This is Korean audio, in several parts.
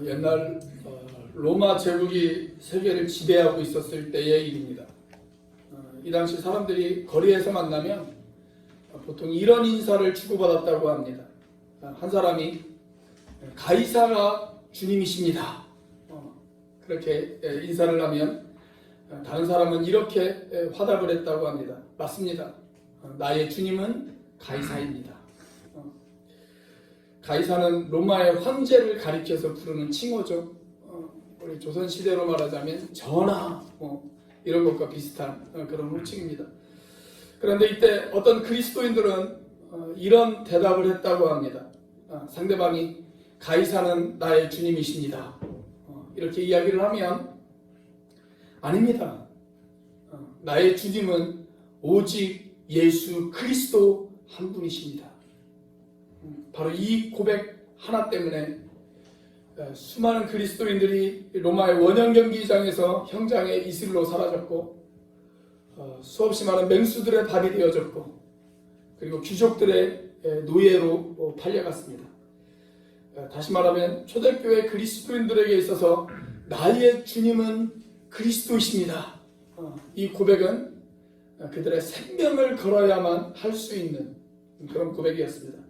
옛날 로마 제국이 세계를 지배하고 있었을 때의 일입니다. 이 당시 사람들이 거리에서 만나면 보통 이런 인사를 주고받았다고 합니다. 한 사람이 가이사가 주님이십니다. 그렇게 인사를 하면 다른 사람은 이렇게 화답을 했다고 합니다. 맞습니다. 나의 주님은 가이사입니다. 가이사는 로마의 황제를 가리켜서 부르는 칭호죠. 우리 조선시대로 말하자면 전하 이런 것과 비슷한 그런 호칭입니다. 그런데 이때 어떤 그리스도인들은 이런 대답을 했다고 합니다. 상대방이 가이사는 나의 주님이십니다. 이렇게 이야기를 하면 아닙니다. 나의 주님은 오직 예수 그리스도 한 분이십니다. 바로 이 고백 하나 때문에 수많은 그리스도인들이 로마의 원형 경기장에서 형장의 이슬로 사라졌고 수없이 많은 맹수들의 밥이 되어졌고 그리고 귀족들의 노예로 팔려갔습니다. 다시 말하면 초대교회 그리스도인들에게 있어서 나의 주님은 그리스도이십니다. 이 고백은 그들의 생명을 걸어야만 할 수 있는 그런 고백이었습니다.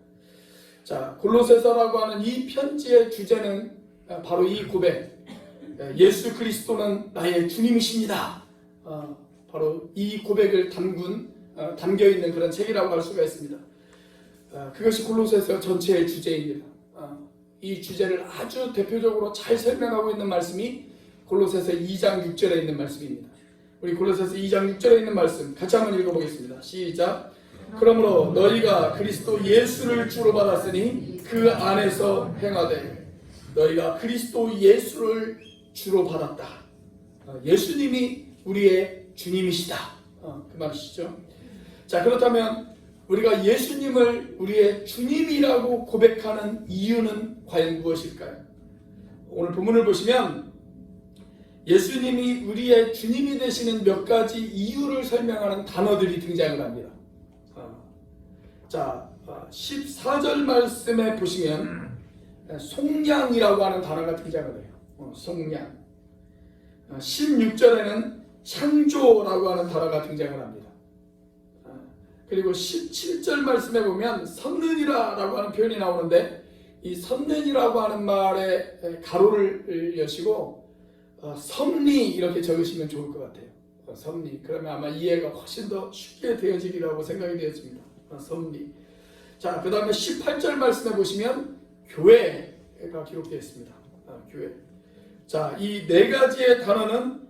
자, 골로새서라고 하는 이 편지의 주제는 바로 이 고백, 예수 그리스도는 나의 주님이십니다. 바로 이 고백을 담겨있는 그런 책이라고 할 수가 있습니다. 그것이 골로새서 전체의 주제입니다. 이 주제를 아주 대표적으로 잘 설명하고 있는 말씀이 골로새서 2장 6절에 있는 말씀입니다. 우리 골로새서 2장 6절에 있는 말씀 같이 한번 읽어보겠습니다. 시작. 그러므로 너희가 그리스도 예수를 주로 받았으니 그 안에서 행하되 너희가 그리스도 예수를 주로 받았다. 예수님이 우리의 주님이시다. 그 말이시죠. 자, 그렇다면 우리가 예수님을 우리의 주님이라고 고백하는 이유는 과연 무엇일까요? 오늘 본문을 보시면 예수님이 우리의 주님이 되시는 몇 가지 이유를 설명하는 단어들이 등장을 합니다. 자, 14절 말씀에 보시면 속량이라고 하는 단어가 등장을 해요. 속량. 16절에는 창조라고 하는 단어가 등장을 합니다. 그리고 17절 말씀에 보면 섭는이라고 하는 표현이 나오는데 이 섭는이라고 하는 말에 가로를 여시고 섭리 이렇게 적으시면 좋을 것 같아요. 섭리. 그러면 아마 이해가 훨씬 더 쉽게 되어지리라고 생각이 되었습니다. 섭리. 자, 그 다음에 18절 말씀에 보시면 교회가 기록되어 있습니다. 교회. 자, 이 네 가지의 단어는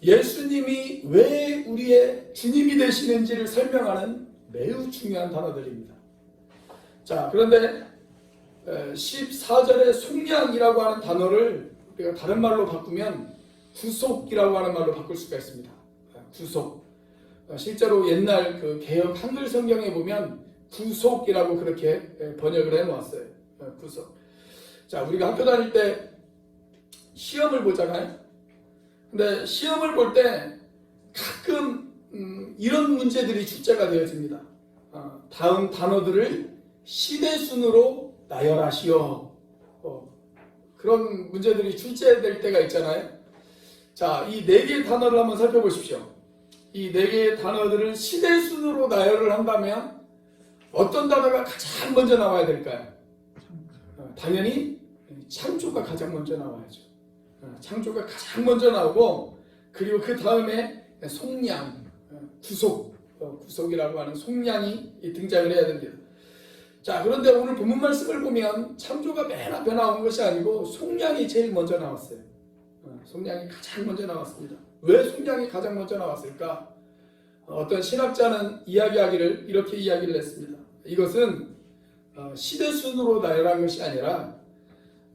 예수님이 왜 우리의 주님이 되시는지를 설명하는 매우 중요한 단어들입니다. 자, 그런데 14절에 속량이라고 하는 단어를 우리가 다른 말로 바꾸면 구속이라고 하는 말로 바꿀 수가 있습니다. 구속. 실제로 옛날 그 개역 한글 성경에 보면 구속이라고 그렇게 번역을 해 놓았어요. 구속. 자, 우리가 학교 다닐 때 시험을 보잖아요. 근데 시험을 볼 때 가끔 이런 문제들이 출제가 되어집니다. 다음 단어들을 시대순으로 나열하시오. 그런 문제들이 출제될 때가 있잖아요. 자, 이 네 개의 단어를 한번 살펴보십시오. 이 네 개의 단어들을 시대순으로 나열을 한다면 어떤 단어가 가장 먼저 나와야 될까요? 당연히 창조가 가장 먼저 나와야죠. 창조가 가장 먼저 나오고 그리고 그 다음에 속량, 구속이라고 하는 속량이 등장을 해야 됩니다. 자, 그런데 오늘 본문 말씀을 보면 창조가 맨 앞에 나온 것이 아니고 속량이 제일 먼저 나왔어요. 속량이 가장 먼저 나왔습니다. 왜 속량이 가장 먼저 나왔을까? 어떤 신학자는 이야기하기를 이렇게 이야기를 했습니다. 이것은 시대순으로 나열한 것이 아니라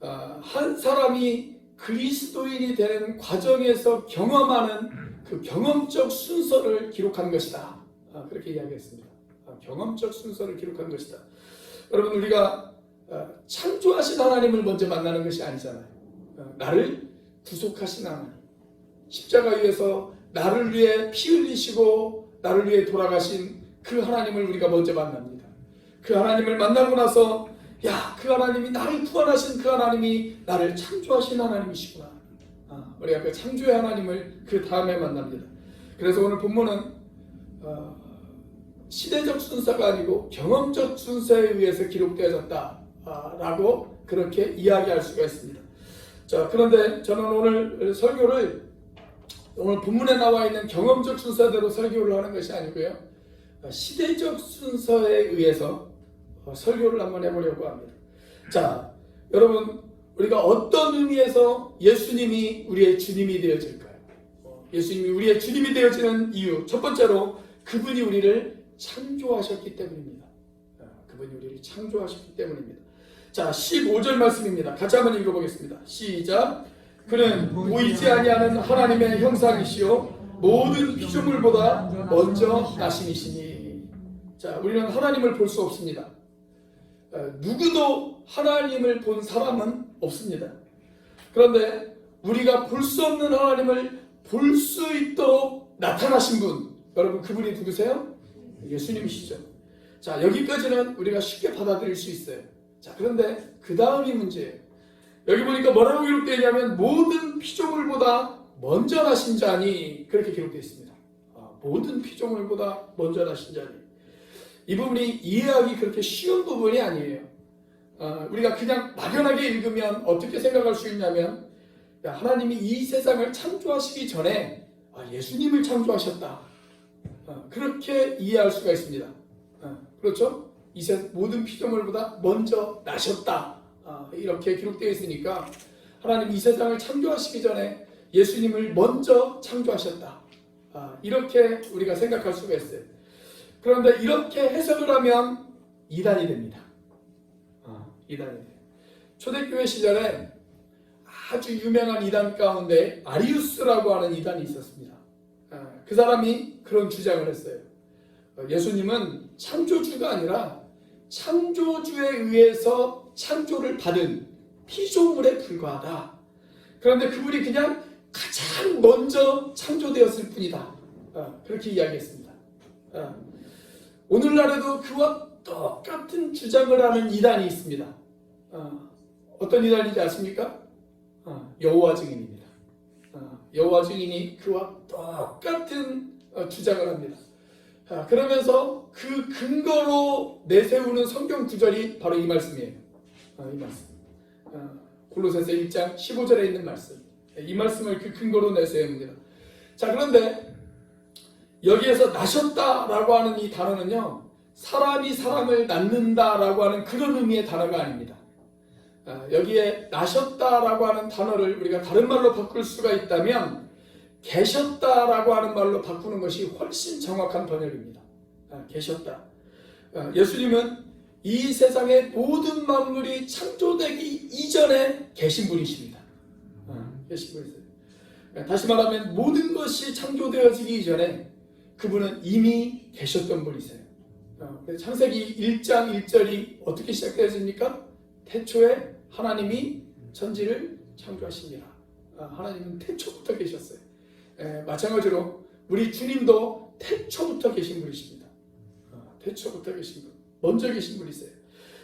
한 사람이 그리스도인이 되는 과정에서 경험하는 그 경험적 순서를 기록한 것이다. 그렇게 이야기했습니다. 경험적 순서를 기록한 것이다. 여러분, 우리가 창조하신 하나님을 먼저 만나는 것이 아니잖아요. 나를 구속하신 하나님, 십자가 위에서 나를 위해 피 흘리시고 나를 위해 돌아가신 그 하나님을 우리가 먼저 만납니다. 그 하나님을 만나고 나서 야, 그 하나님이 나를 구원하신 그 하나님이 나를 창조하신 하나님이시구나. 우리가 그 창조의 하나님을 그 다음에 만납니다. 그래서 오늘 본문은 시대적 순서가 아니고 경험적 순서에 의해서 기록되어졌다라고 그렇게 이야기할 수가 있습니다. 자, 그런데 저는 오늘 설교를 오늘 본문에 나와 있는 경험적 순서대로 설교를 하는 것이 아니고요, 시대적 순서에 의해서 설교를 한번 해보려고 합니다. 자, 여러분, 우리가 어떤 의미에서 예수님이 우리의 주님이 되어질까요? 예수님이 우리의 주님이 되어지는 이유, 첫 번째로 그분이 우리를 창조하셨기 때문입니다. 그분이 우리를 창조하셨기 때문입니다. 자, 15절 말씀입니다. 같이 한번 읽어보겠습니다. 시작. 그는 보이지 아니하는 하나님의 형상이시요 모든 피조물보다 먼저 나심이시니. 자, 우리는 하나님을 볼 수 없습니다. 누구도 하나님을 본 사람은 없습니다. 그런데 우리가 볼 수 없는 하나님을 볼 수 있도록 나타나신 분, 여러분, 그분이 누구세요? 예수님이시죠. 자, 여기까지는 우리가 쉽게 받아들일 수 있어요. 자, 그런데 그 다음이 문제예요. 여기 보니까 뭐라고 기록되어 있냐면 모든 피조물보다 먼저 나신 자니, 그렇게 기록되어 있습니다. 모든 피조물보다 먼저 나신 자니. 이 부분이 이해하기 그렇게 쉬운 부분이 아니에요. 우리가 그냥 막연하게 읽으면 어떻게 생각할 수 있냐면, 하나님이 이 세상을 창조하시기 전에 예수님을 창조하셨다, 그렇게 이해할 수가 있습니다. 그렇죠? 모든 피조물보다 먼저 나셨다, 이렇게 기록되어 있으니까 하나님 이 세상을 창조하시기 전에 예수님을 먼저 창조하셨다, 이렇게 우리가 생각할 수가 있어요. 그런데 이렇게 해석을 하면 이단이 됩니다. 이단이 돼요. 초대교회 시절에 아주 유명한 이단 가운데 아리우스라고 하는 이단이 있었습니다. 그 사람이 그런 주장을 했어요. 예수님은 창조주가 아니라 창조주에 의해서 창조를 받은 피조물에 불과하다. 그런데 그분이 그냥 가장 먼저 창조되었을 뿐이다, 그렇게 이야기했습니다. 오늘날에도 그와 똑같은 주장을 하는 이단이 있습니다. 어떤 이단인지 아십니까? 여호와 증인입니다. 여호와 증인이 그와 똑같은 주장을 합니다. 그러면서 그 근거로 내세우는 성경 구절이 바로 이 말씀이에요. 이 말씀. 골로새서 1장 15절에 있는 말씀. 이 말씀을 그 근거로 내세웁니다. 자, 그런데 여기에서 나셨다라고 하는 이 단어는요, 사람이 사람을 낳는다라고 하는 그런 의미의 단어가 아닙니다. 여기에 나셨다라고 하는 단어를 우리가 다른 말로 바꿀 수가 있다면 계셨다라고 하는 말로 바꾸는 것이 훨씬 정확한 번역입니다. 계셨다. 예수님은 이 세상의 모든 만물이 창조되기 이전에 계신 분이십니다. 계신 분이세요. 다시 말하면 모든 것이 창조되어지기 이전에 그분은 이미 계셨던 분이세요. 창세기 1장 1절이 어떻게 시작되어집니까? 태초에 하나님이 천지를 창조하십니다. 하나님은 태초부터 계셨어요. 마찬가지로 우리 주님도 태초부터 계신 분이십니다. 태초부터 계신 분, 먼저 계신 분이세요.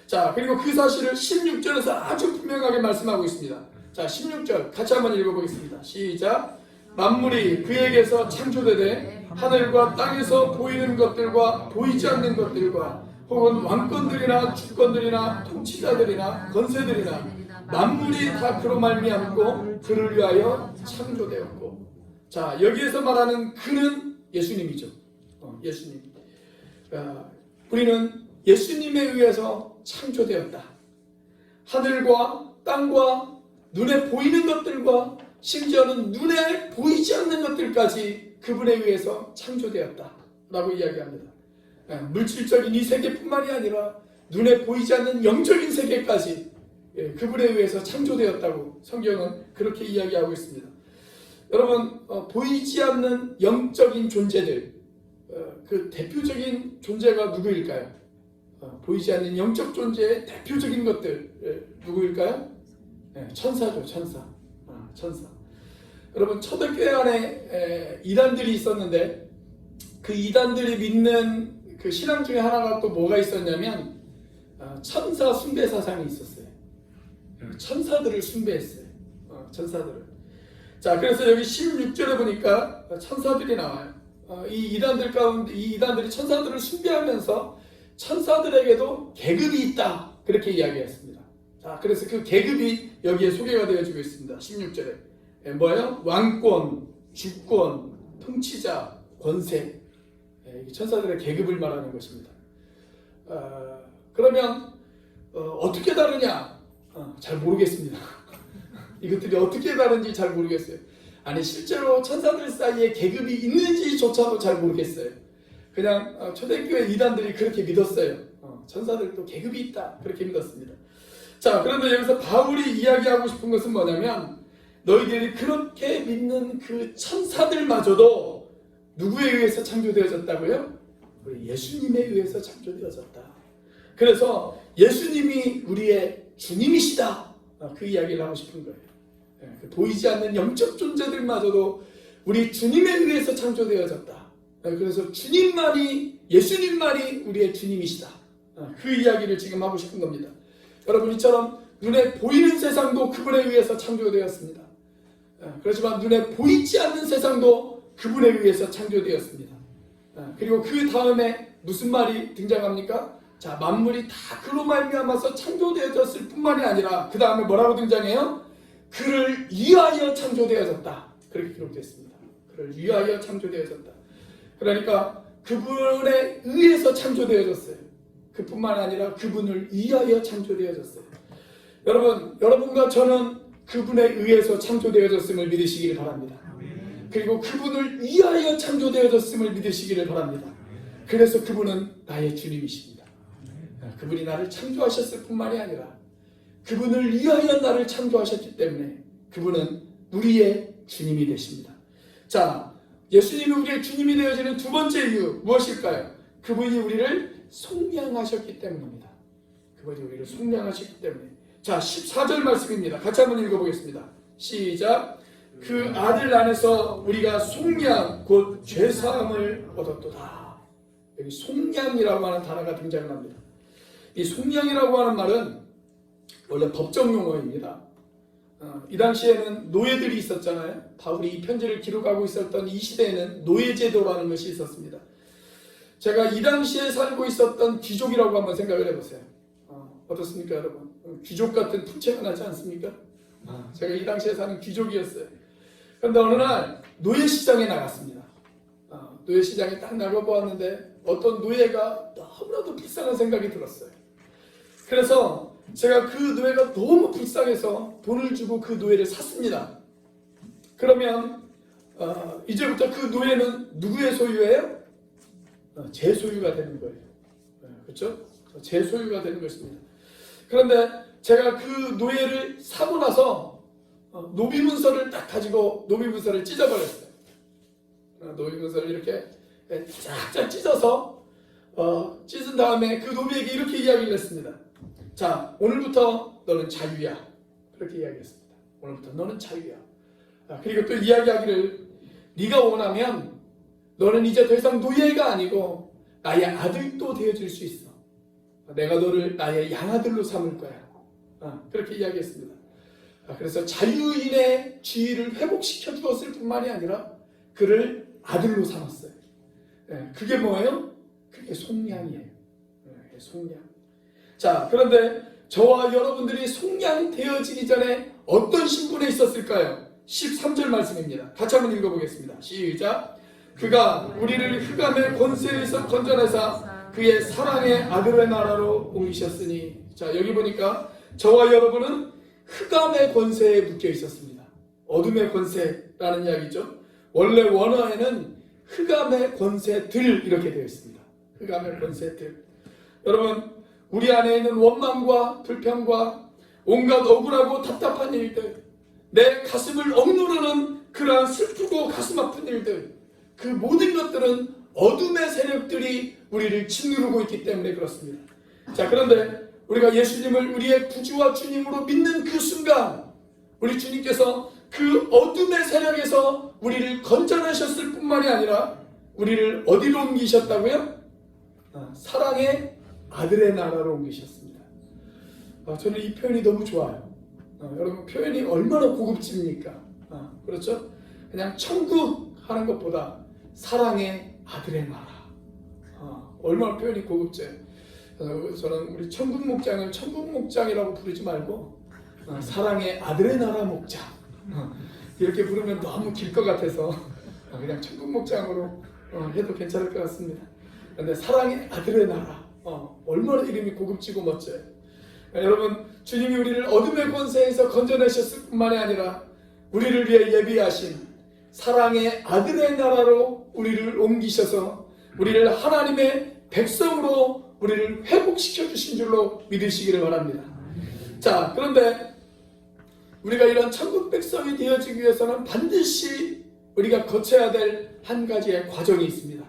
자, 그리고 그 사실을 16절에서 아주 분명하게 말씀하고 있습니다. 자, 16절 같이 한번 읽어보겠습니다. 시작. 만물이 그에게서 창조되되 하늘과 땅에서 보이는 것들과 보이지 않는 것들과 혹은 왕권들이나 주권들이나 통치자들이나 권세들이나 만물이 다 그로 말미암고 그를 위하여 창조되었고. 자, 여기에서 말하는 그는 예수님이죠. 예수님. 우리는 예수님에 의해서 창조되었다. 하늘과 땅과 눈에 보이는 것들과 심지어는 눈에 보이지 않는 것들까지 그분에 의해서 창조되었다 라고 이야기합니다. 물질적인 이 세계뿐만이 아니라 눈에 보이지 않는 영적인 세계까지 그분에 의해서 창조되었다고 성경은 그렇게 이야기하고 있습니다. 여러분, 보이지 않는 영적인 존재들, 그 대표적인 존재가 누구일까요? 보이지 않는 영적 존재의 대표적인 것들 누구일까요? 천사죠. 천사. 여러분, 초대교회 안에 이단들이 있었는데 그 이단들이 믿는 그 신앙 중에 하나가 또 뭐가 있었냐면 천사 숭배 사상이 있었어요. 천사들을 숭배했어요. 천사들을. 자, 그래서 여기 16절에 보니까 천사들이 나와요. 이 이단들 가운데 이 이단들이 천사들을 숭배하면서 천사들에게도 계급이 있다, 그렇게 이야기했습니다. 자, 그래서 그 계급이 여기에 소개가 되어지고 있습니다. 16절에 뭐예요? 왕권, 주권, 통치자, 권세. 천사들의 계급을 말하는 것입니다. 그러면 어떻게 다르냐? 잘 모르겠습니다. 이것들이 어떻게 다른지 잘 모르겠어요. 아니, 실제로 천사들 사이에 계급이 있는지조차도 잘 모르겠어요. 그냥 초대교회 이단들이 그렇게 믿었어요. 천사들도 계급이 있다, 그렇게 믿었습니다. 자, 그런데 여기서 바울이 이야기하고 싶은 것은 뭐냐면, 너희들이 그렇게 믿는 그 천사들마저도 누구에 의해서 창조되어졌다고요? 우리 예수님에 의해서 창조되어졌다. 그래서 예수님이 우리의 주님이시다, 그 이야기를 하고 싶은 거예요. 보이지 않는 영적 존재들마저도 우리 주님에 의해서 창조되어졌다. 그래서 주님만이, 예수님만이 우리의 주님이시다, 그 이야기를 지금 하고 싶은 겁니다. 여러분, 이처럼 눈에 보이는 세상도 그분에 의해서 창조되었습니다. 그렇지만 눈에 보이지 않는 세상도 그분에 의해서 창조되었습니다. 그리고 그 다음에 무슨 말이 등장합니까? 자, 만물이 다 그로 말미암아서 창조되어졌을 뿐만이 아니라 그 다음에 뭐라고 등장해요? 그를 위하여 창조되어졌다, 그렇게 기록되었습니다. 그를 위하여 창조되어졌다. 그러니까 그분에 의해서 창조되어졌어요. 그뿐만 아니라 그분을 위하여 창조되어졌어요. 여러분과 저는 그분에 의해서 창조되어졌음을 믿으시기를 바랍니다. 그리고 그분을 위하여 창조되어졌음을 믿으시기를 바랍니다. 그래서 그분은 나의 주님이십니다. 그분이 나를 창조하셨을 뿐만이 아니라 그분을 위하여 나를 창조하셨기 때문에 그분은 우리의 주님이 되십니다. 자, 예수님이 우리의 주님이 되어지는 두 번째 이유 무엇일까요? 그분이 우리를 속량하셨기 때문입니다. 그분이 우리를 속량하셨기 때문에. 자, 14절 말씀입니다. 같이 한번 읽어보겠습니다. 시작. 그 아들 안에서 우리가 속량 곧 죄사함을 얻었도다. 여기 속량이라고 하는 단어가 등장을 합니다. 이 속량이라고 하는 말은 원래 법정 용어입니다. 이 당시에는 노예들이 있었잖아요. 바울이 이 편지를 기록하고 있었던 이 시대에는 노예제도라는 것이 있었습니다. 제가 이 당시에 살고 있었던 귀족이라고 한번 생각을 해보세요. 어떻습니까, 여러분? 귀족 같은 풍채가 나지 않습니까? 제가 이 당시에 사는 귀족이었어요. 그런데 어느 날 노예시장에 나갔습니다. 노예시장에 딱 나가보았는데 어떤 노예가 너무나도 불쌍한 생각이 들었어요. 그래서 제가 그 노예가 너무 불쌍해서 돈을 주고 그 노예를 샀습니다. 그러면 이제부터 그 노예는 누구의 소유예요? 제 소유가 되는 거예요. 그렇죠? 제 소유가 되는 것입니다. 그런데 제가 그 노예를 사고 나서 노비문서를 딱 가지고 노비문서를 찢어버렸어요. 노비문서를 이렇게 쫙쫙 찢어서 찢은 다음에 그 노비에게 이렇게 이야기를 했습니다. 자, 오늘부터 너는 자유야, 그렇게 이야기했습니다. 오늘부터 너는 자유야. 그리고 또 이야기하기를, 네가 원하면 너는 이제 더 이상 노예가 아니고 나의 아들도 되어줄 수 있어. 내가 너를 나의 양아들로 삼을 거야. 그렇게 이야기했습니다. 그래서 자유인의 지위를 회복시켜 주었을 뿐만이 아니라 그를 아들로 삼았어요. 그게 뭐예요? 그게 속량이에요. 속량. 자, 그런데 저와 여러분들이 속량되어지기 전에 어떤 신분에 있었을까요? 13절 말씀입니다. 같이 한번 읽어보겠습니다. 시작. 그가 우리를 흑암의 권세에서 건져내사 그의 사랑의 아들의 나라로 옮기셨으니. 자, 여기 보니까 저와 여러분은 흑암의 권세에 묶여 있었습니다. 어둠의 권세라는 이야기죠. 원래 원어에는 흑암의 권세들 이렇게 되어 있습니다. 흑암의 권세들. 여러분, 우리 안에 있는 원망과 불평과 온갖 억울하고 답답한 일들, 내 가슴을 억누르는 그러한 슬프고 가슴 아픈 일들, 그 모든 것들은 어둠의 세력들이 우리를 짓누르고 있기 때문에 그렇습니다. 자, 그런데 우리가 예수님을 우리의 구주와 주님으로 믿는 그 순간 우리 주님께서 그 어둠의 세력에서 우리를 건져내셨을 뿐만이 아니라 우리를 어디로 옮기셨다고요? 사랑의 아들의 나라로 옮기셨습니다. 저는 이 표현이 너무 좋아요. 여러분 표현이 얼마나 고급집니까? 그렇죠? 그냥 천국 하는 것보다 사랑의 아들의 나라. 얼마나 표현이 고급져요. 저는 우리 천국 목장을 천국 목장이라고 부르지 말고 사랑의 아들의 나라 목장 이렇게 부르면 너무 길 것 같아서 그냥 천국 목장으로 해도 괜찮을 것 같습니다. 그런데 사랑의 아들의 나라 얼마나 이름이 고급지고 멋져요. 여러분 주님이 우리를 어둠의 권세에서 건져내셨을 뿐만이 아니라 우리를 위해 예비하신 사랑의 아들의 나라로 우리를 옮기셔서 우리를 하나님의 백성으로 우리를 회복시켜 주신 줄로 믿으시기를 바랍니다. 자, 그런데 우리가 이런 천국 백성이 되어지기 위해서는 반드시 우리가 거쳐야 될 한 가지의 과정이 있습니다.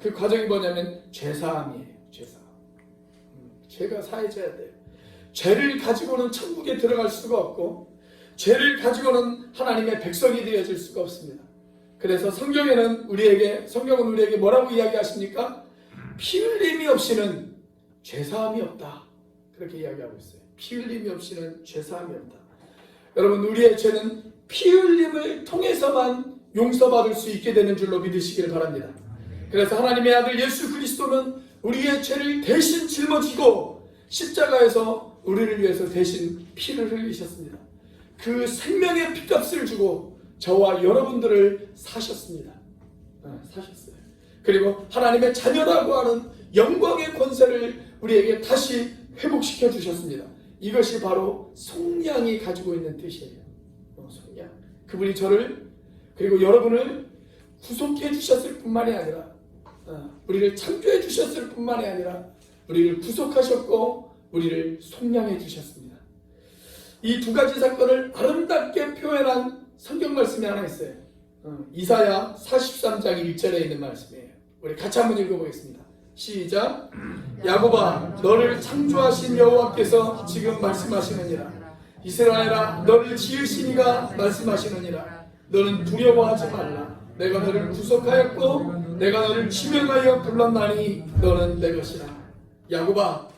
그 과정이 뭐냐면 죄사함이에요. 죄사함. 죄가 사해져야 돼요. 죄를 가지고는 천국에 들어갈 수가 없고 죄를 가지고는 하나님의 백성이 되어질 수가 없습니다. 그래서 성경은 우리에게 뭐라고 이야기하십니까? 피 흘림이 없이는 죄사함이 없다. 그렇게 이야기하고 있어요. 피 흘림이 없이는 죄사함이 없다. 여러분 우리의 죄는 피 흘림을 통해서만 용서받을 수 있게 되는 줄로 믿으시기를 바랍니다. 그래서 하나님의 아들 예수 그리스도는 우리의 죄를 대신 짊어지고 십자가에서 우리를 위해서 대신 피를 흘리셨습니다. 그 생명의 피값을 주고 저와 여러분들을 사셨습니다. 사셨어요. 그리고 하나님의 자녀라고 하는 영광의 권세를 우리에게 다시 회복시켜 주셨습니다. 이것이 바로 속량이 가지고 있는 뜻이에요. 속량. 그분이 저를 그리고 여러분을 구속해 주셨을 뿐만이 아니라 우리를 창조해 주셨을 뿐만이 아니라 우리를 구속하셨고 우리를 속량해 주셨습니다. 이 두 가지 사건을 아름답게 표현한 성경 말씀이 하나 있어요. 이사야 43장 1절에 있는 말씀이에요. 우리 같이 한번 읽어보겠습니다. 시작. 야곱아 너를 창조하신 여호와께서 지금 말씀하시느니라. 이스라엘아 너를 지으시니가 말씀하시느니라. 너는 두려워하지 말라. 내가 너를 구속하였고 내가 너를 지명하여 불렀나니 너는 내 것이라. 야곱아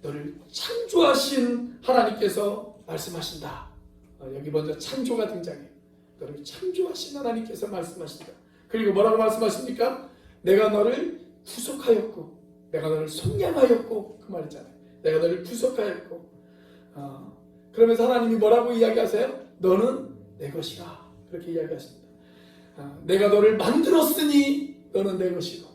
너를 창조하신 하나님께서 말씀하신다. 여기 먼저 창조가 등장해요. 너를 창조하신 하나님께서 말씀하신다. 그리고 뭐라고 말씀하십니까? 내가 너를 구속하였고 내가 너를 속량하였고 그 말이잖아요. 내가 너를 구속하였고 그러면서 하나님이 뭐라고 이야기하세요? 너는 내 것이라. 그렇게 이야기하십니다. 내가 너를 만들었으니 너는 내 것이고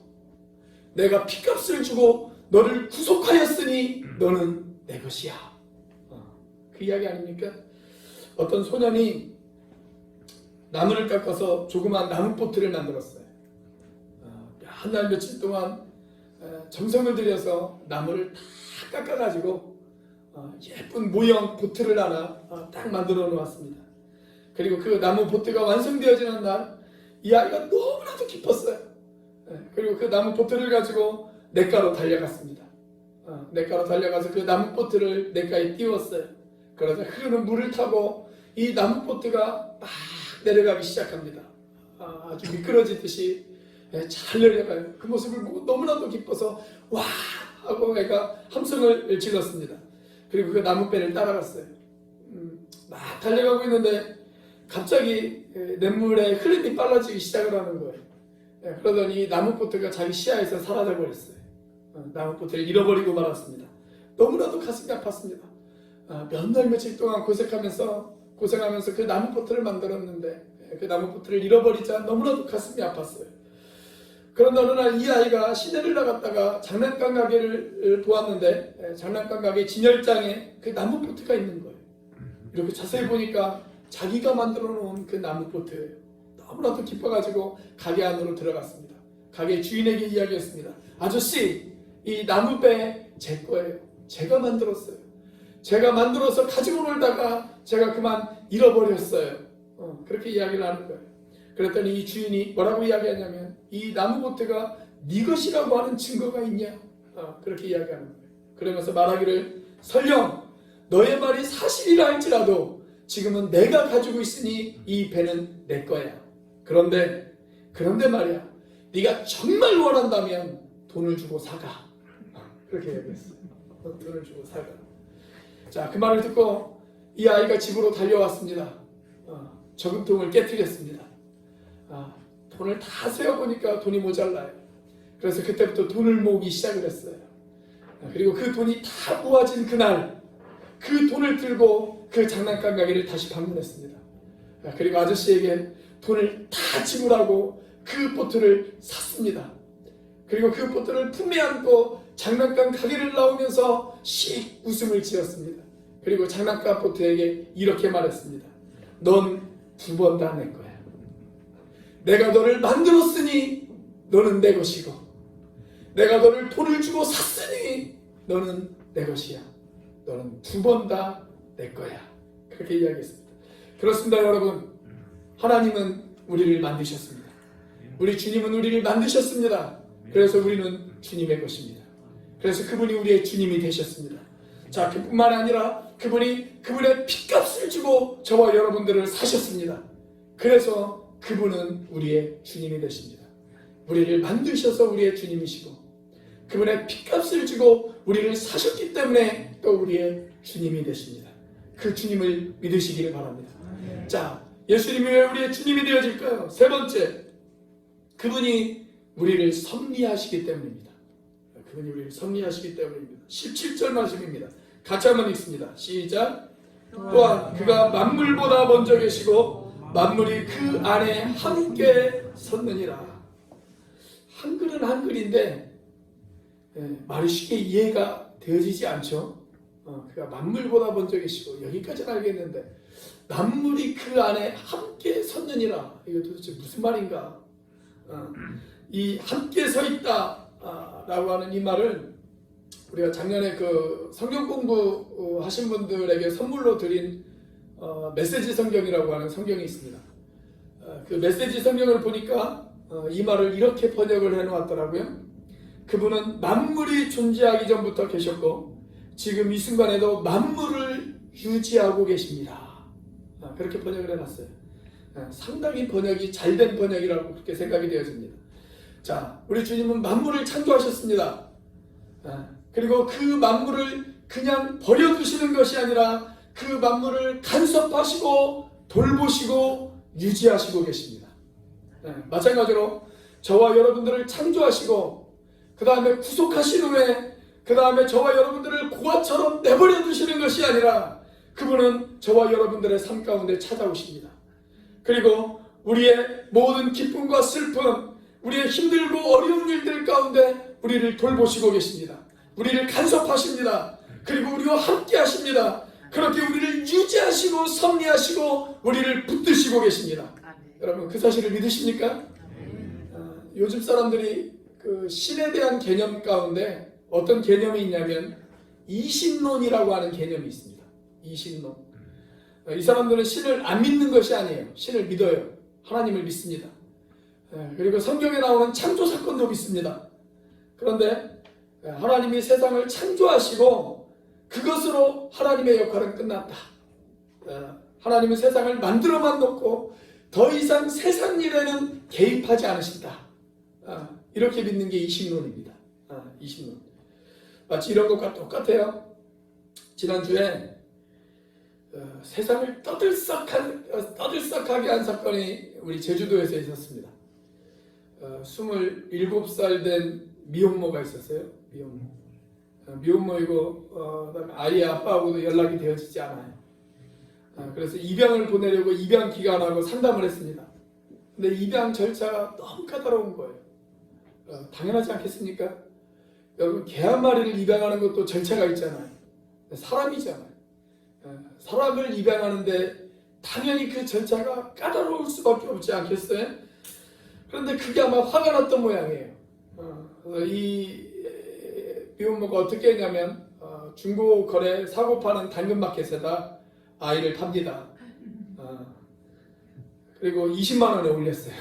내가 피값을 주고 너를 구속하였으니 너는 내 것이야. 그 이야기 아닙니까? 어떤 소년이 나무를 깎아서 조그만 나무보트를 만들었어요. 한 달 며칠 동안 정성을 들여서 나무를 다 깎아가지고 예쁜 모형 보트를 하나 딱 만들어 놓았습니다. 그리고 그 나무 보트가 완성되어지는 날 이 아이가 너무나도 기뻤어요. 그리고 그 나무 보트를 가지고 냇가로 달려갔습니다. 냇가로 달려가서 그 나무 보트를 냇가에 띄웠어요. 그러자 흐르는 물을 타고 이 나무 보트가 막 내려가기 시작합니다. 아주 미끄러지듯이 잘 내려가요. 그 모습을 보고 너무나도 기뻐서 와 하고 애가 함성을 질렀습니다. 그리고 그 나무배를 따라갔어요. 막 달려가고 있는데 갑자기 냇물에 흐름이 빨라지기 시작을 하는 거예요. 그러더니 나무보트가 자기 시야에서 사라져 버렸어요. 나무보트를 잃어버리고 말았습니다. 너무나도 가슴이 아팠습니다. 몇 날 며칠 동안 고생하면서 그 나무보트를 만들었는데 그 나무보트를 잃어버리자 너무나도 가슴이 아팠어요. 그런데 어느 날 이 아이가 시내를 나갔다가 장난감 가게를 보았는데 장난감 가게 진열장에 그 나무보트가 있는 거예요. 이렇게 자세히 보니까 자기가 만들어 놓은 그 나무보트예요. 너무나도 기뻐가지고 가게 안으로 들어갔습니다. 가게 주인에게 이야기했습니다. 아저씨, 이 나무배 제 거예요. 제가 만들었어요. 제가 만들어서 가지고 놀다가 제가 그만 잃어버렸어요. 그렇게 이야기를 하는 거예요. 그랬더니 이 주인이 뭐라고 이야기하냐면 이 나무보트가 네 것이라고 하는 증거가 있냐? 그렇게 이야기하는 거예요. 그러면서 말하기를 설령 너의 말이 사실이라 할지라도 지금은 내가 가지고 있으니 이 배는 내 거야. 그런데 말이야. 네가 정말 원한다면 돈을 주고 사가. 그렇게 얘기했어요. 돈을 주고 사가. 자, 그 말을 듣고 이 아이가 집으로 달려왔습니다. 저금통을 깨뜨렸습니다. 돈을 다 세어보니까 돈이 모자라요. 그래서 그때부터 돈을 모으기 시작을 했어요. 그리고 그 돈이 다 모아진 그날 그 돈을 들고 그 장난감 가게를 다시 방문했습니다. 그리고 아저씨에게 돈을 다 지불하고 그 보트를 샀습니다. 그리고 그 보트를 품에 안고 장난감 가게를 나오면서 씩 웃음을 지었습니다. 그리고 장난감 보트에게 이렇게 말했습니다. 넌 2번 다 내 거야. 내가 너를 만들었으니 너는 내 것이고, 내가 너를 돈을 주고 샀으니 너는 내 것이야. 너는 2번 다 내 거야. 그렇게 이야기했습니다. 그렇습니다, 여러분. 하나님은 우리를 만드셨습니다. 우리 주님은 우리를 만드셨습니다. 그래서 우리는 주님의 것입니다. 그래서 그분이 우리의 주님이 되셨습니다. 자, 그뿐만 아니라 그분이 그분의 핏값을 주고 저와 여러분들을 사셨습니다. 그래서 그분은 우리의 주님이 되십니다. 우리를 만드셔서 우리의 주님이시고, 그분의 핏값을 주고 우리를 사셨기 때문에 또 우리의 주님이 되십니다. 그 주님을 믿으시기를 바랍니다. 자, 예수님이 왜 우리의 주님이 되어질까요? 세 번째, 그분이 우리를 섭리하시기 때문입니다. 그분이 우리를 섭리하시기 때문입니다. 17절 말씀입니다. 같이 한번 읽습니다. 시작. 또한 그가 만물보다 먼저 계시고 만물이 그 안에 함께 섰느니라. 한글은 한글인데 말이 쉽게 이해가 되어지지 않죠. 그가 만물보다 먼저 계시고, 여기까지는 알겠는데 만물이 그 안에 함께 섰느니라. 이거 도대체 무슨 말인가? 이 함께 서 있다 라고 하는 이 말을 우리가 작년에 그 성경 공부 하신 분들에게 선물로 드린 메시지 성경이라고 하는 성경이 있습니다. 그 메시지 성경을 보니까 이 말을 이렇게 번역을 해 놓았더라고요. 그분은 만물이 존재하기 전부터 계셨고 지금 이 순간에도 만물을 유지하고 계십니다. 그렇게 번역을 해놨어요. 상당히 번역이 잘된 번역이라고 그렇게 생각이 되어집니다. 자, 우리 주님은 만물을 창조하셨습니다. 그리고 그 만물을 그냥 버려두시는 것이 아니라 그 만물을 간섭하시고 돌보시고 유지하시고 계십니다. 마찬가지로 저와 여러분들을 창조하시고 그 다음에 구속하신 후에 그 다음에 저와 여러분들을 고아처럼 내버려 두시는 것이 아니라 그분은 저와 여러분들의 삶 가운데 찾아오십니다. 그리고 우리의 모든 기쁨과 슬픔, 우리의 힘들고 어려운 일들 가운데 우리를 돌보시고 계십니다. 우리를 간섭하십니다. 그리고 우리와 함께 하십니다. 그렇게 우리를 유지하시고 섭리하시고 우리를 붙드시고 계십니다. 여러분, 그 사실을 믿으십니까? 요즘 사람들이 그 신에 대한 개념 가운데 어떤 개념이 있냐면 이신론이라고 하는 개념이 있습니다. 이신론. 이 사람들은 신을 안 믿는 것이 아니에요. 신을 믿어요. 하나님을 믿습니다. 그리고 성경에 나오는 창조 사건도 믿습니다. 그런데 하나님이 세상을 창조하시고 그것으로 하나님의 역할은 끝났다. 하나님은 세상을 만들어만 놓고 더 이상 세상 일에는 개입하지 않으신다. 이렇게 믿는 게 이신론입니다. 이신론. 마치 이런 것과 똑같아요. 지난주에 세상을 떠들썩하게 한 사건이 우리 제주도에서 있었습니다. 27살 된 미혼모가 있었어요. 미혼모이고 그다음에 아이의 아빠하고도 연락이 되어지지 않아요. 그래서 입양을 보내려고 입양 기관하고 상담을 했습니다. 근데 입양 절차가 너무 까다로운 거예요. 당연하지 않겠습니까? 여러분, 개 한 마리를 입양하는 것도 절차가 있잖아요. 사람이잖아요. 사람을 입양하는데 당연히 그 절차가 까다로울 수밖에 없지 않겠어요? 그런데 그게 아마 화가 났던 모양이에요. 이 미혼모가 어떻게 했냐면 중고 거래 사고 파는 당근마켓에다 아이를 팝니다. 그리고 20만 원에 올렸어요.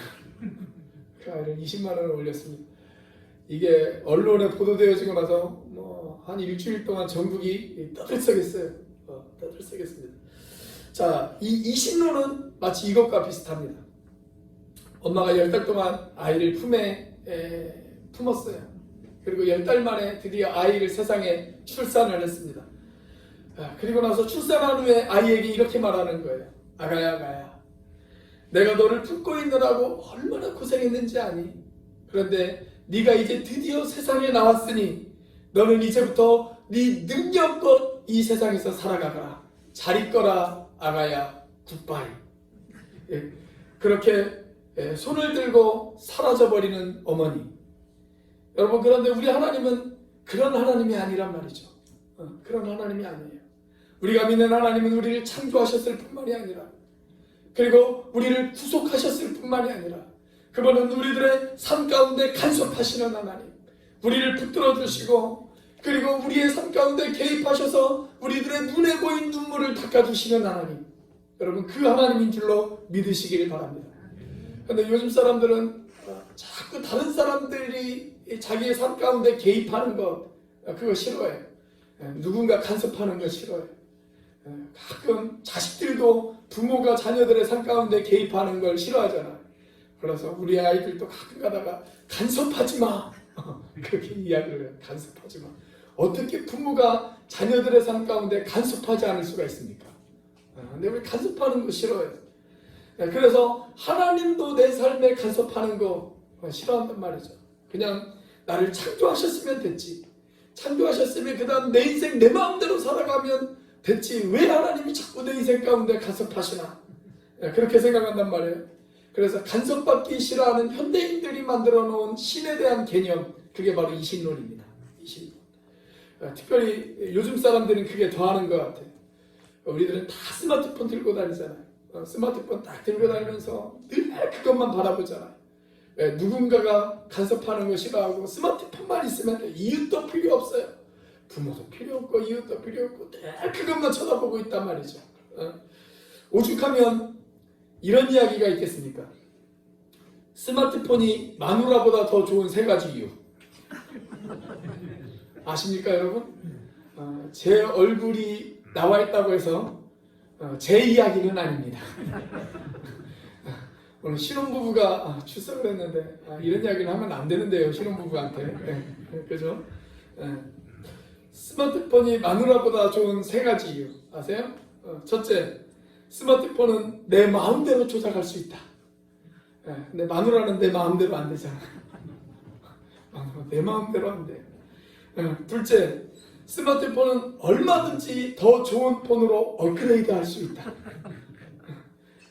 그 아이를 20만 원에 올렸습니다. 이게 언론에 보도되어지고 나서 한 일주일 동안 전국이 떠들썩했어요. 떠들썩했습니다. 자, 이 이신론은 마치 이것과 비슷합니다. 엄마가 10달 동안 아이를 품에 품었어요. 그리고 10달 만에 드디어 아이를 세상에 출산을 했습니다. 그리고 나서 출산한 후에 아이에게 이렇게 말하는 거예요. 아가야, 아가야, 내가 너를 품고 있느라고 얼마나 고생했는지 아니? 그런데 네가 이제 드디어 세상에 나왔으니 너는 이제부터 네 능력껏 이 세상에서 살아가거라. 잘 있거라 아가야, 굿바이. 그렇게 손을 들고 사라져버리는 어머니. 여러분, 그런데 우리 하나님은 그런 하나님이 아니란 말이죠. 그런 하나님이 아니에요. 우리가 믿는 하나님은 우리를 창조하셨을 뿐만이 아니라, 그리고 우리를 구속하셨을 뿐만이 아니라, 그분은 우리들의 삶 가운데 간섭하시는 하나님, 우리를 붙들어 주시고, 그리고 우리의 삶 가운데 개입하셔서 우리들의 눈에 보인 눈물을 닦아주시는 하나님, 여러분, 그 하나님인 줄로 믿으시길 바랍니다. 그런데 요즘 사람들은 자꾸 다른 사람들이 자기의 삶 가운데 개입하는 것, 그거 싫어해요. 누군가 간섭하는 거 싫어해요. 가끔 자식들도 부모가 자녀들의 삶 가운데 개입하는 걸 싫어하잖아요. 그래서 우리 아이들도 가끔 가다가 간섭하지 마, 그렇게 이야기를 해요. 간섭하지 마. 어떻게 부모가 자녀들의 삶 가운데 간섭하지 않을 수가 있습니까? 근데 우리 간섭하는 거 싫어해요. 그래서 하나님도 내 삶에 간섭하는 거 싫어한단 말이죠. 그냥 나를 창조하셨으면 됐지. 창조하셨으면 그 다음 내 인생 내 마음대로 살아가면 됐지. 왜 하나님이 자꾸 내 인생 가운데 간섭하시나? 그렇게 생각한단 말이에요. 그래서 간섭받기 싫어하는 현대인들이 만들어 놓은 신에 대한 개념, 그게 바로 이신론입니다. 이신론. 특별히 요즘 사람들은 그게 더하는 것 같아요. 우리들은 다 스마트폰 들고 다니잖아요. 스마트폰 딱 들고 다니면서 늘 그것만 바라보잖아요. 누군가가 간섭하는 거 싫어하고 스마트폰만 있으면 돼. 이웃도 필요 없어요. 부모도 필요 없고 이웃도 필요 없고 늘 그것만 쳐다보고 있단 말이죠. 오죽하면 이런 이야기가 있겠습니까? 스마트폰이 마누라보다 더 좋은 3가지 이유. 아십니까, 여러분? 제 얼굴이 나와 있다고 해서 제 이야기는 아닙니다. 오늘 신혼부부가 출석을 했는데 이런 이야기는 하면 안 되는데요, 신혼부부한테. 그죠? 스마트폰이 마누라보다 좋은 3가지 이유 아세요? 첫째, 스마트폰은 내 마음대로 조작할 수 있다. 근데 마누라는 내 마음대로 안 되잖아. 내 마음대로 안 돼. 둘째, 스마트폰은 얼마든지 더 좋은 폰으로 업그레이드 할 수 있다.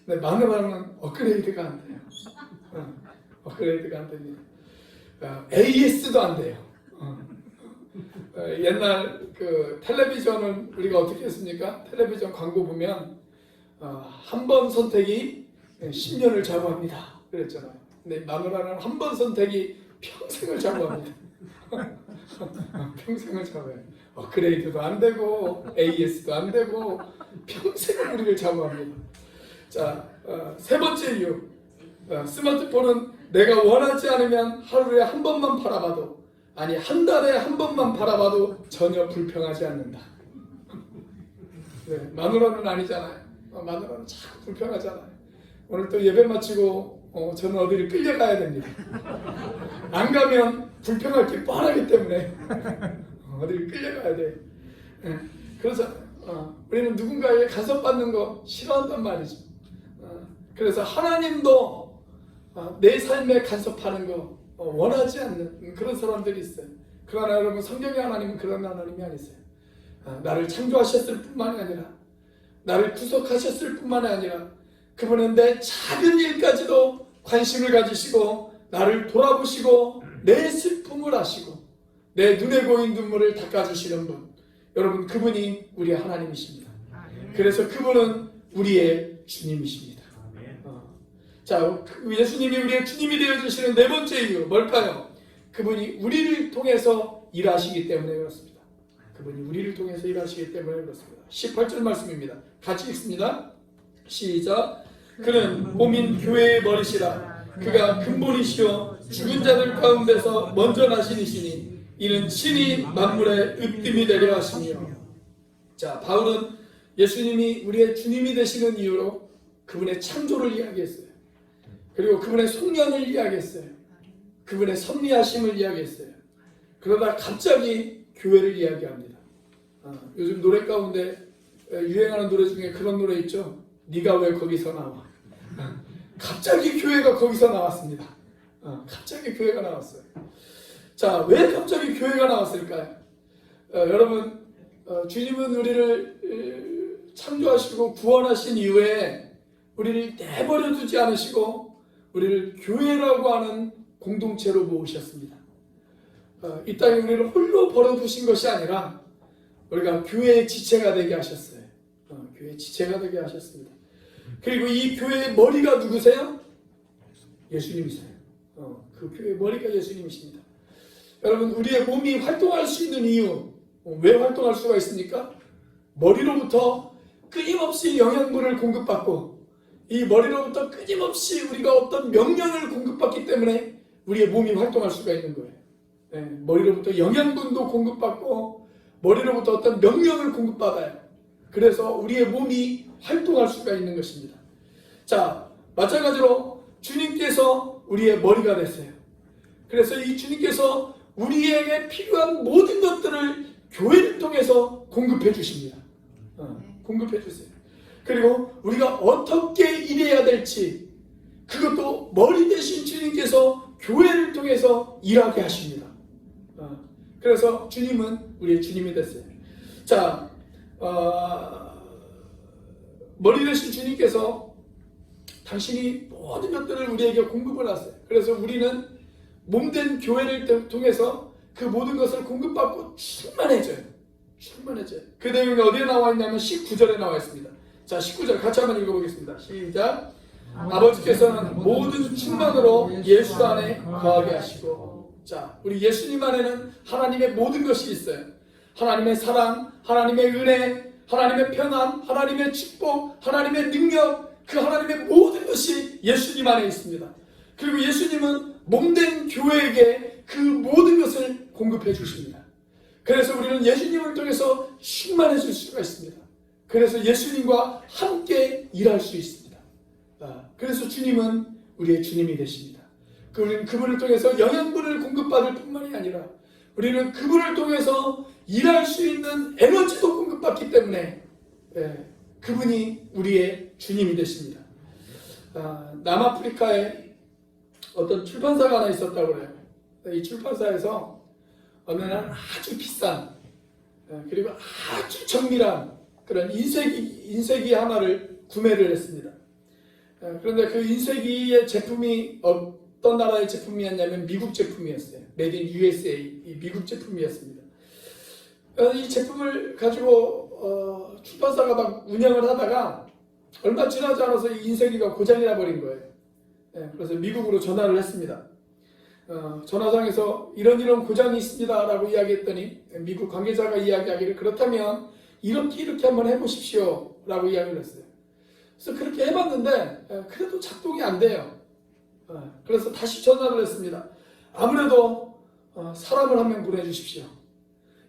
근데 마누라는 업그레이드가 안 돼요. 업그레이드가 안 됩니다. AS도 안 돼요. 옛날 그 텔레비전은 우리가 어떻게 했습니까? 텔레비전 광고 보면 한 번 선택이 10년을 좌우합니다. 그랬잖아요. 근데 마누라는 한 번 선택이 평생을 좌우합니다. 평생을 좌우해요. 업그레이드도 안 되고 AS도 안 되고 평생 우리를 좌우합니다. 자, 3번째 이유. 스마트폰은 내가 원하지 않으면 하루에 한 번만 바라봐도, 아니 한 달에 한 번만 바라봐도 전혀 불평하지 않는다. 네, 마누라는 아니잖아요. 마누라는 자꾸 불평하잖아요. 오늘 또 예배 마치고 저는 어디를 끌려가야 됩니다. 안 가면 불평할 게 뻔하기 때문에 어디를 끌려가야 돼요. 그래서 우리는 누군가에게 간섭받는 거 싫어한단 말이죠. 그래서 하나님도 내 삶에 간섭하는 거 원하지 않는 그런 사람들이 있어요. 그러나 여러분, 성경의 하나님은 그런 하나님이 아니세요. 나를 창조하셨을 뿐만이 아니라, 나를 구속하셨을 뿐만이 아니라, 그분은 내 작은 일까지도 관심을 가지시고 나를 돌아보시고 내 슬픔을 아시고 내 눈에 보인 눈물을 닦아주시는 분, 여러분, 그분이 우리의 하나님이십니다. 그래서 그분은 우리의 주님이십니다. 자, 예수님이 우리의 주님이 되어주시는 4번째 이유 뭘까요? 그분이 우리를 통해서 일하시기 때문에 그렇습니다. 그분이 우리를 통해서 일하시기 때문에 그렇습니다. 18절 말씀입니다. 같이 읽습니다. 시작. 그는 몸인 교회의 머리시라. 그가 근본이시요 죽은 자들 가운데서 먼저 나신 이시니 이는 친히 만물의 으뜸이 되려 하시며. 자, 바울은 예수님이 우리의 주님이 되시는 이유로 그분의 창조를 이야기했어요. 그리고 그분의 속량을 이야기했어요. 그분의 섭리하심을 이야기했어요. 그러다 갑자기 교회를 이야기합니다. 요즘 노래 가운데 유행하는 노래 중에 그런 노래 있죠. 네가 왜 거기서 나와? 갑자기 교회가 거기서 나왔습니다. 갑자기 교회가 나왔어요. 자, 왜 갑자기 교회가 나왔을까요? 여러분, 주님은 우리를 창조하시고 구원하신 이후에 우리를 내버려 두지 않으시고 우리를 교회라고 하는 공동체로 모으셨습니다. 이 땅에 우리를 홀로 버려두신 것이 아니라 우리가 교회의 지체가 되게 하셨어요. 교회의 지체가 되게 하셨습니다. 그리고 이 교회의 머리가 누구세요? 예수님이세요. 그 교회의 머리가 예수님이십니다. 여러분, 우리의 몸이 활동할 수 있는 이유, 왜 활동할 수가 있습니까? 머리로부터 끊임없이 영양분을 공급받고 이 머리로부터 끊임없이 우리가 어떤 명령을 공급받기 때문에 우리의 몸이 활동할 수가 있는 거예요. 머리로부터 영양분도 공급받고 머리로부터 어떤 명령을 공급받아요. 그래서 우리의 몸이 활동할 수가 있는 것입니다. 자, 마찬가지로 주님께서 우리의 머리가 됐어요. 그래서 이 주님께서 우리에게 필요한 모든 것들을 교회를 통해서 공급해 주십니다. 공급해 주세요. 그리고 우리가 어떻게 일해야 될지 그것도 머리 대신 주님께서 교회를 통해서 일하게 하십니다. 그래서 주님은 우리의 주님이 됐어요. 자, 머리 대신 주님께서 당신이 모든 것들을 우리에게 공급을 하세요. 그래서 우리는 몸된 교회를 통해서 그 모든 것을 공급받고 충만해져요. 충만해져요. 그 내용이 어디에 나와 있냐면 19절에 나와 있습니다. 자, 19절 같이 한번 읽어보겠습니다. 시작. 아버지께서는 모든 충만으로 예수 안에 거하게 하시고. 자, 우리 예수님 안에는 하나님의 모든 것이 있어요. 하나님의 사랑, 하나님의 은혜, 하나님의 평안, 하나님의 축복, 하나님의 능력, 그 하나님의 모든 것이 예수님 안에 있습니다. 그리고 예수님은 몸된 교회에게 그 모든 것을 공급해 주십니다. 그래서 우리는 예수님을 통해서 충만해질 수가 있습니다. 그래서 예수님과 함께 일할 수 있습니다. 그래서 주님은 우리의 주님이 되십니다. 우리는 그분을 통해서 영양분을 공급받을 뿐만이 아니라 우리는 그분을 통해서 일할 수 있는 에너지도 공급받기 때문에 그분이 우리의 주님이 되십니다. 남아프리카에 어떤 출판사가 하나 있었다고 그래요. 이 출판사에서 어느 날 아주 비싼 그리고 아주 정밀한 그런 인쇄기 하나를 구매를 했습니다. 그런데 그 인쇄기의 제품이 어떤 나라의 제품이었냐면 미국 제품이었어요. Made in USA, 이 미국 제품이었습니다. 이 제품을 가지고 출판사가 막 운영을 하다가 얼마 지나지 않아서 이 인쇄기가 고장이 나버린 거예요. 그래서 미국으로 전화를 했습니다. 전화상에서 이런 고장이 있습니다 라고 이야기했더니 미국 관계자가 이야기하기를 그렇다면 이렇게 한번 해보십시오 라고 이야기를 했어요. 그래서 그렇게 해봤는데 그래도 작동이 안 돼요. 그래서 다시 전화를 했습니다. 아무래도 사람을 한 명 보내주십시오.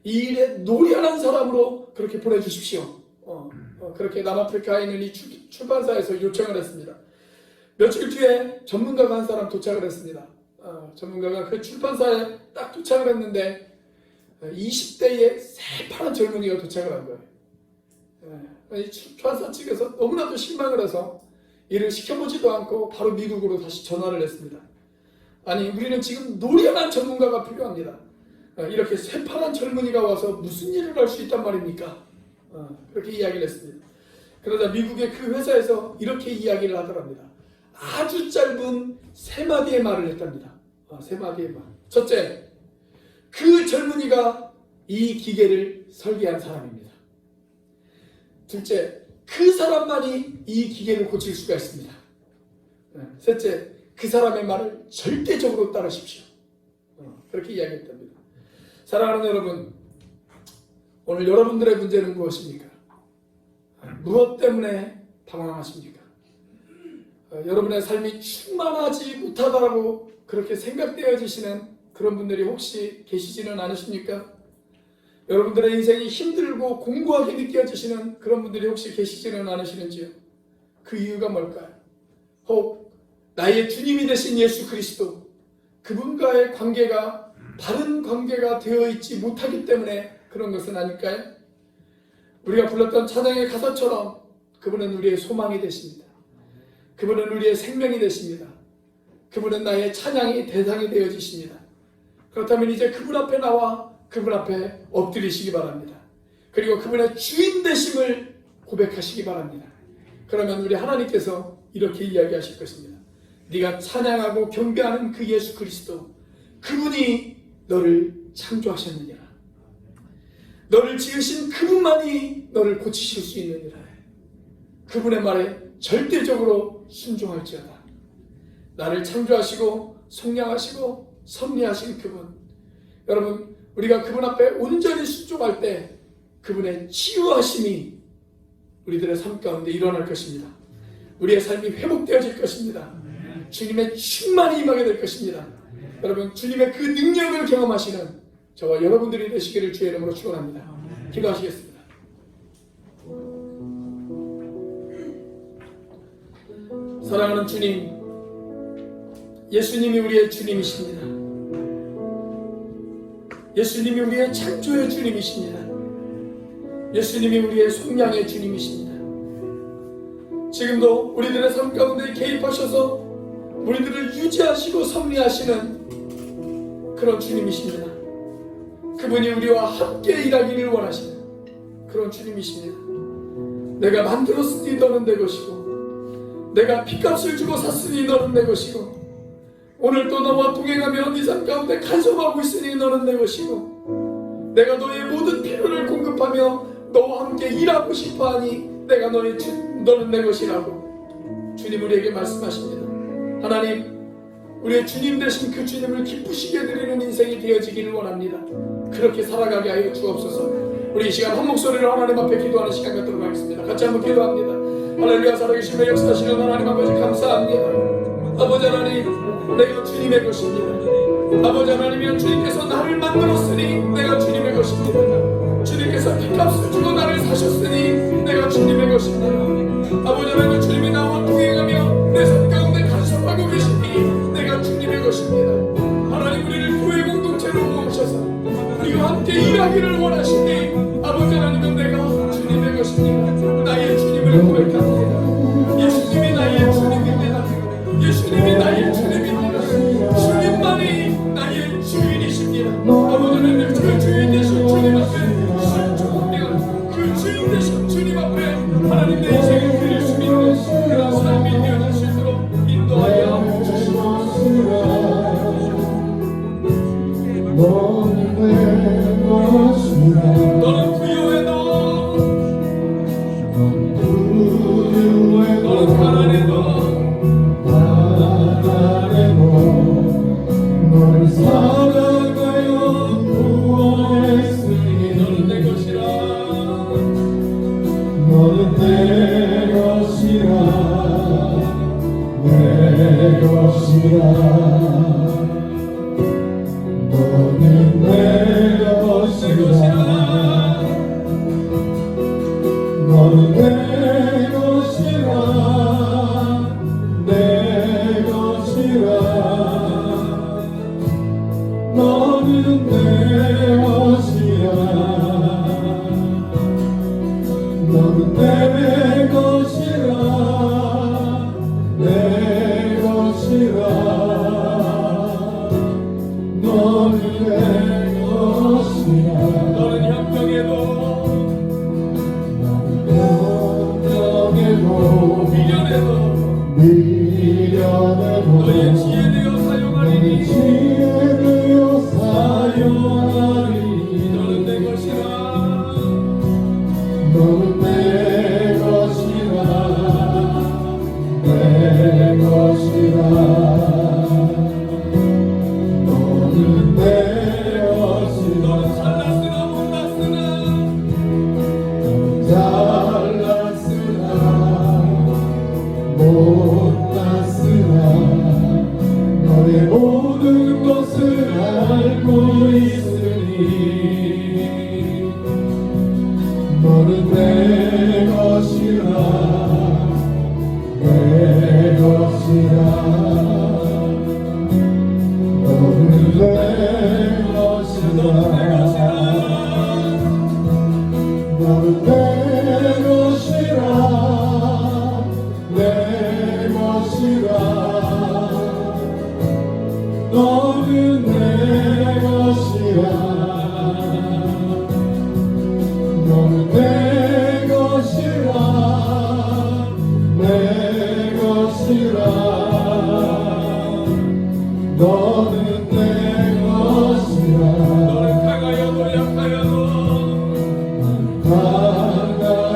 이 일에 노련한 사람으로 그렇게 보내주십시오. 그렇게 남아프리카에 있는 이 출판사에서 요청을 했습니다. 며칠 뒤에 전문가가 한 사람 도착을 했습니다. 전문가가 그 출판사에 딱 도착을 했는데 20대의 새파란 젊은이가 도착을 한 거예요. 이 출판사 측에서 너무나도 실망을 해서 일을 시켜보지도 않고 바로 미국으로 다시 전화를 했습니다. 아니, 우리는 지금 노련한 전문가가 필요합니다. 이렇게 새파란 젊은이가 와서 무슨 일을 할 수 있단 말입니까? 그렇게 이야기를 했습니다. 그러자 미국의 그 회사에서 이렇게 이야기를 하더랍니다. 아주 짧은 세 마디의 말을 했답니다. 세 마디의 말. 첫째, 그 젊은이가 이 기계를 설계한 사람입니다. 둘째, 그 사람만이 이 기계를 고칠 수가 있습니다. 셋째, 그 사람의 말을 절대적으로 따르십시오. 그렇게 이야기했답니다. 사랑하는 여러분, 오늘 여러분들의 문제는 무엇입니까? 무엇 때문에 방황하십니까? 여러분의 삶이 충만하지 못하다라고 그렇게 생각되어지시는 그런 분들이 혹시 계시지는 않으십니까? 여러분들의 인생이 힘들고 공고하게 느껴지시는 그런 분들이 혹시 계시지는 않으시는지요? 그 이유가 뭘까요? 혹 나의 주님이 되신 예수 그리스도, 그분과의 관계가 바른 관계가 되어 있지 못하기 때문에 그런 것은 아닐까요? 우리가 불렀던 찬양의 가사처럼 그분은 우리의 소망이 되십니다. 그분은 우리의 생명이 되십니다. 그분은 나의 찬양의 대상이 되어지십니다. 그렇다면 이제 그분 앞에 나와 그분 앞에 엎드리시기 바랍니다. 그리고 그분의 주인 되심을 고백하시기 바랍니다. 그러면 우리 하나님께서 이렇게 이야기하실 것입니다. 네가 찬양하고 경배하는 그 예수 그리스도, 그분이 너를 창조하셨느니라. 너를 지으신 그분만이 너를 고치실 수 있느니라. 그분의 말에 절대적으로 순종할지어다. 나를 창조하시고 속량하시고 섭리하신 그분, 여러분, 우리가 그분 앞에 온전히 순종할 때 그분의 치유하심이 우리들의 삶 가운데 일어날 것입니다. 우리의 삶이 회복되어질 것입니다. 주님의 충만이 임하게 될 것입니다. 여러분, 주님의 그 능력을 경험하시는 저와 여러분들이 되시기를 주의 이름으로 축원합니다. 기도하시겠습니다. 사랑하는 주님, 예수님이 우리의 주님이십니다. 예수님이 우리의 창조의 주님이십니다. 예수님이 우리의 속량의 주님이십니다. 지금도 우리들의 삶 가운데 개입하셔서 우리들을 유지하시고 섭리하시는 그런 주님이십니다. 그분이 우리와 함께 일하기를 원하시는 그런 주님이십니다. 내가 만들었으니 너는 내 것이고, 내가 핏값을 주고 샀으니 너는 내 것이고, 오늘 또 너와 동행하며 네 삶 가운데 간섭하고 있으니 너는 내 것이고, 내가 너의 모든 필요를 공급하며 너와 함께 일하고 싶어하니 너는 내 것이라고 주님 우리에게 말씀하십니다. 하나님, 우리의 주님 되신 그 주님을 기쁘시게 드리는 인생이 되어지기를 원합니다. 그렇게 살아가게 하여 주옵소서. 우리 이 시간 한 목소리로 하나님 앞에 기도하는 시간 갖도록 하겠습니다. 같이 한번 기도합니다. 할렐루야. 살아계시며 역사하시는 하나님 아버지 감사합니다. 아버지 하나님, 내가 주님의 것입니다. 아버지 하나님이여, 주님께서 나를 만들었으니 내가 주님의 것입니다. 주님께서 핏값을 주고 나를 사셨으니 내가 주님의 것입니다. 아버지 하나님, 주님이 나와 동행하며 내 삶 가운데 간섭하고 계시니 내가 주님의 것입니다. 하나님, 우리를 교회 공동체로 모으셔서 우리와 함께 일하기를 원하시니 아버지 하나님은 내가 주님의 것입니다. 나의 주님을 고백합니다. 예수님이 나의 주님입니다. 예수님이 나의 주님입니다. 주님만이 나의 주인이십니다. 아버지 하나님, 그 주인 되신 주님 앞에 순종하며 그 주인 되신 주님 앞에 하나님 내 인생을 드릴 수 있는 그런 삶이 되어질 수 있도록 인도하여 주시옵소서. 너는 부유해, 너는 가난해, 너를 사랑하여 구원했으니 너는 내 것이라. 너는 내 것이라. 내 것이라. 너는 내 것이라. 너는 내 것이라. 내 것이라. 너는 내 것이야. 너는 내 것이라. 내 것이라. 너는 내 것이야. 너는 형통에도 미련에도 너의 지혜 되어 사용하리니 너는 내 것이라. 너는 내 것이라. 내 것이라. 너는 내 것이라. 너는 잘났으나 못났으나 잘났으나 못났으나 너는 내 것이라 너는 내 것이라 내 것이라 너는 내 것이라 너는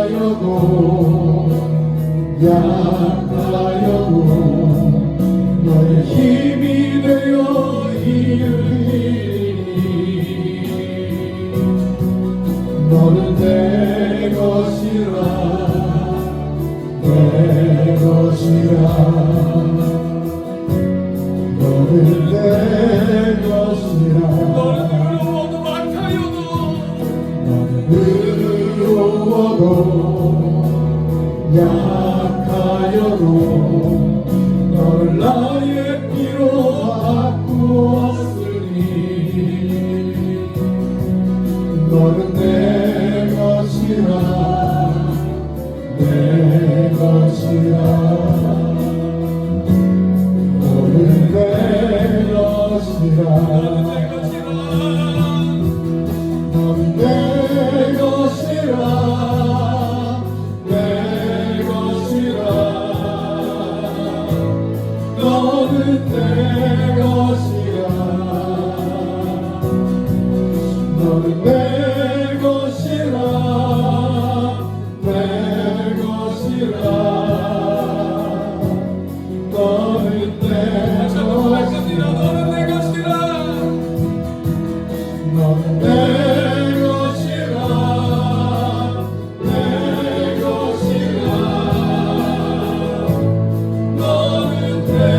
강하여도 약하여도 너의 힘이 되어 이르리니 너는 내 것이라 내 것이라 너는 내 것이라 너는 의로워도 약하여도 너는 의로워도 약하여도 너를 나의 피로 바꾸었으니 너는 내 것이라 내 것이라 너는 내 것이라 너는 내 것이라 너는 내 것이라 너는 내 것이라 내 것이라 너는 내 것이라 너는 내 것이라 너는 내 것이라 내 것이라 너는 내 것이라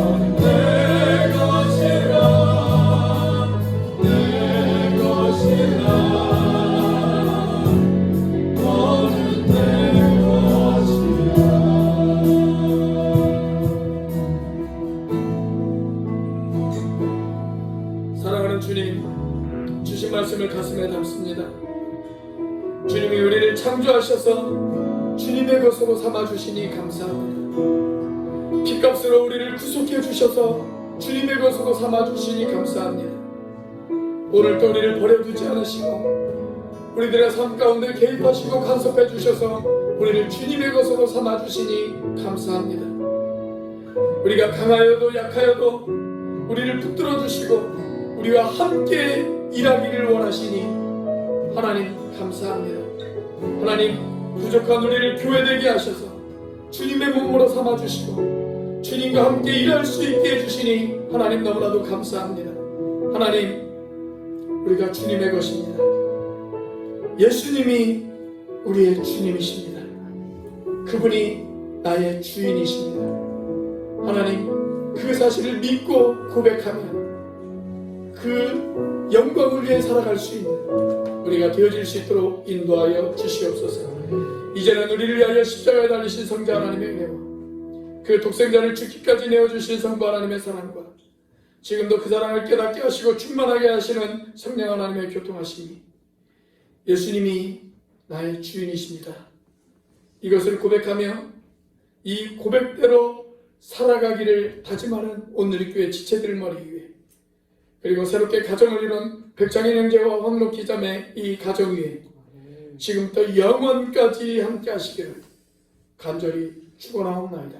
너는 내 것이라 내 것이라 너는 내 것이라 사랑하는 주님, 주신 말씀을 가슴에 담습니다. 주님이 우리를 창조하셔서 주님의 것으로 삼아주시니 감사합니다. 피값으로 우리를 구속해 주셔서 주님의 것으로 삼아주시니 감사합니다. 오늘도 우리를 버려두지 않으시고 우리들의 삶 가운데 개입하시고 간섭해 주셔서 우리를 주님의 것으로 삼아주시니 감사합니다. 우리가 강하여도 약하여도 우리를 붙들어 주시고 우리와 함께 일하기를 원하시니 하나님 감사합니다. 하나님 부족한 우리를 교회되게 하셔서 주님의 몸으로 삼아주시고 주님과 함께 일할 수 있게 해주시니 하나님 너무나도 감사합니다. 하나님 우리가 주님의 것입니다. 예수님이 우리의 주님이십니다. 그분이 나의 주인이십니다. 하나님 그 사실을 믿고 고백하면 그 영광을 위해 살아갈 수 있는 우리가 되어질 수 있도록 인도하여 주시옵소서. 이제는 우리를 위하여 십자가에 달리신 성자 하나님의 은혜와 그 독생자를 죽기까지 내어주신 성부 하나님의 사랑과 지금도 그 사랑을 깨닫게 하시고 충만하게 하시는 성령 하나님의 교통하심이 예수님이 나의 주인이십니다. 이것을 고백하며 이 고백대로 살아가기를 다짐하는 온누리교회 지체들 머리 위에 그리고 새롭게 가정을 이룬 백장인 형제와 황록기 자매 이 가정 위에 지금부터 영원까지 함께 하시기를 간절히 축원하옵나이다.